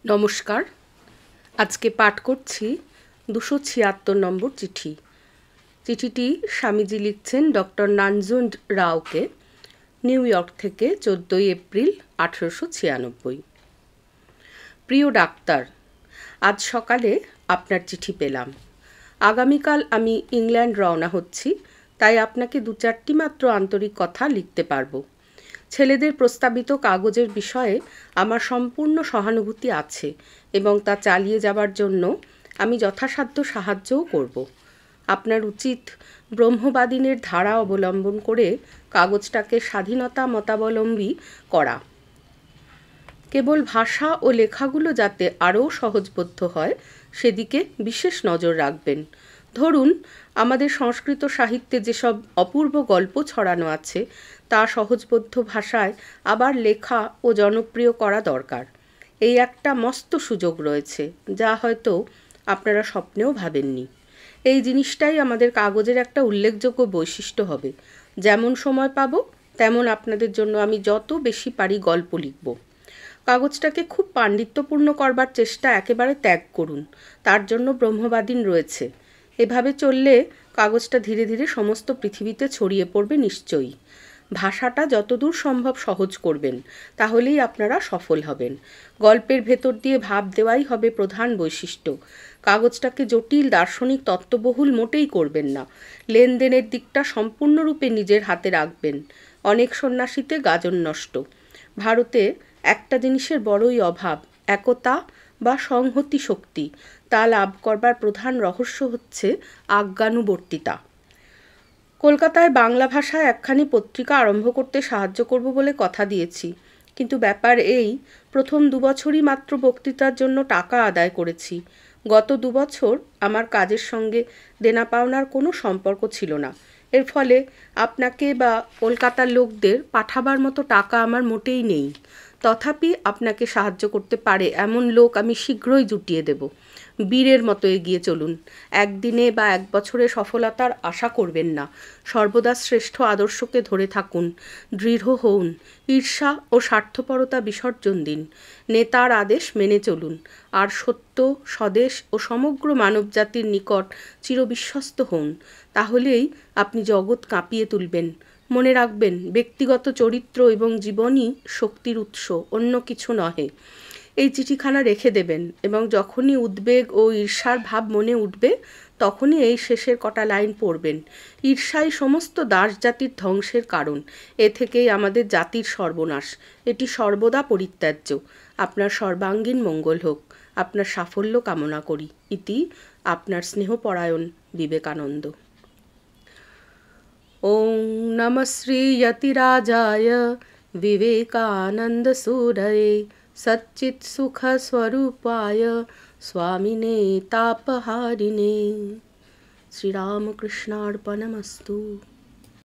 নমস্কার। আজকে পাঠ করছি 276 নম্বর চিঠি। চিঠিটি স্বামীজি লিখছেন ডক্টর নানজুন্ড রাওকে, নিউ ইয়র্ক থেকে 14 এপ্রিল 1896। প্রিয় ডাক্তার, আজ সকালে আপনার চিঠি পেলাম। আগামীকাল আমি ইংল্যান্ড রওনা হচ্ছি, তাই আপনাকে 2-4টি মাত্র আন্তরিক কথা লিখতে পারবো। ছেলেদের প্রস্তাবিত কাগজের বিষয়ে আমার সম্পূর্ণ সহানুভূতি আছে এবং তা চালিয়ে যাবার জন্য আমি যথাসাধ্য সাহায্যও করব। আপনার উচিত ব্রহ্মবাদিনের ধারা অবলম্বন করে কাগজটাকে স্বাধীনতা মতাবলম্বী করা। কেবল ভাষা ও লেখাগুলো যাতে আরও সহজবোধ্য হয় সেদিকে বিশেষ নজর রাখবেন। ধরুন, আমাদের সংস্কৃত সাহিত্যে যেসব অপূর্ব গল্প ছড়ানো আছে তা সহজবোধ্য ভাষায় আবার লেখা ও জনপ্রিয় করা দরকার। এই একটা মস্ত সুযোগ রয়েছে, যা হয়তো আপনারা স্বপ্নেও ভাবেননি। এই জিনিসটাই আমাদের কাগজের একটা উল্লেখযোগ্য বৈশিষ্ট্য হবে। যেমন সময় পাবো তেমন আপনাদের জন্য আমি যত বেশি পারি গল্প লিখব। কাগজটাকে খুব পাণ্ডিত্যপূর্ণ করবার চেষ্টা একেবারে ত্যাগ করুন। তার জন্য ব্রহ্মবাদীন রয়েছে। এভাবে চললে কাগজটা ধীরে ধীরে সমস্ত পৃথিবীতে ছড়িয়ে পড়বে নিশ্চয়ই। ভাষাটা যতদূর সম্ভব সহজ করবেন, তাহলেই আপনারা সফল হবেন। গল্পের ভেতর দিয়ে ভাব দেওয়াই হবে প্রধান বৈশিষ্ট্য। কাগজটাকে জটিল দার্শনিক তত্ত্ববহুল মোটেই করবেন না। লেনদেনের দিকটা সম্পূর্ণরূপে নিজের হাতে রাখবেন। অনেক সন্ন্যাসীতে গাজন নষ্ট। ভারতে একটা জিনিসের বড়ই অভাব, একতা বা সংহতি শক্তি। তা লাভ করবার প্রধান রহস্য হচ্ছে আজ্ঞানুবর্তিতা। কলকাতায় বাংলা ভাষায় একখানি পত্রিকা আরম্ভ করতে সাহায্য করব বলে কথা দিয়েছি, কিন্তু ব্যাপার এই, প্রথম 2 বছরই মাত্র বক্তৃতার জন্য টাকা আদায় করেছি। গত 2 বছর আমার কাজের সঙ্গে দেনা পাওনার কোনো সম্পর্ক ছিল না। এর ফলে আপনাকে বা কলকাতার লোকদের পাঠাবার মতো টাকা আমার মোটেই নেই। তথাপি আপনাকে সাহায্য করতে পারে এমন লোক আমি শীঘ্রই জুটিয়ে দেব। বীরের মতো এগিয়ে চলুন। একদিনে বা 1 বছরে সফলতার আশা করবেন না। সর্বদা শ্রেষ্ঠ আদর্শকে ধরে থাকুন। দৃঢ় হউন। ঈর্ষা ও স্বার্থপরতা বিসর্জন দিন। নেতার আদেশ মেনে চলুন। আর সত্য, স্বদেশ ও সমগ্র মানবজাতির নিকট চিরবিশ্বস্ত হউন। তাহলেই আপনি জগৎ কাঁপিয়ে তুলবেন। মনে রাখবেন, ব্যক্তিগত চরিত্র এবং জীবনই শক্তির উৎস, অন্য কিছু নহে। এই চিঠিখানা রেখে দেবেন এবং যখনই উদ্বেগ ও ঈর্ষার ভাব মনে উঠবে তখনই এই শেষের কটা লাইন পড়বেন। ঈর্ষাই সমস্ত দাস জাতির ধ্বংসের কারণ। এ থেকেই আমাদের জাতির সর্বনাশ। এটি সর্বদা পরিত্যাজ্য। আপনার সর্বাঙ্গীন মঙ্গল হোক। আপনার সাফল্য কামনা করি। ইতি আপনার স্নেহপরায়ণ বিবেকানন্দ। ওং নমঃ শ্রী যতিরাজায় विवेकानन्दसूरये सच्चित्सुखस्वरूपाय स्वामिने तापहारिणे। श्रीरामकृष्णार्पणमस्तु।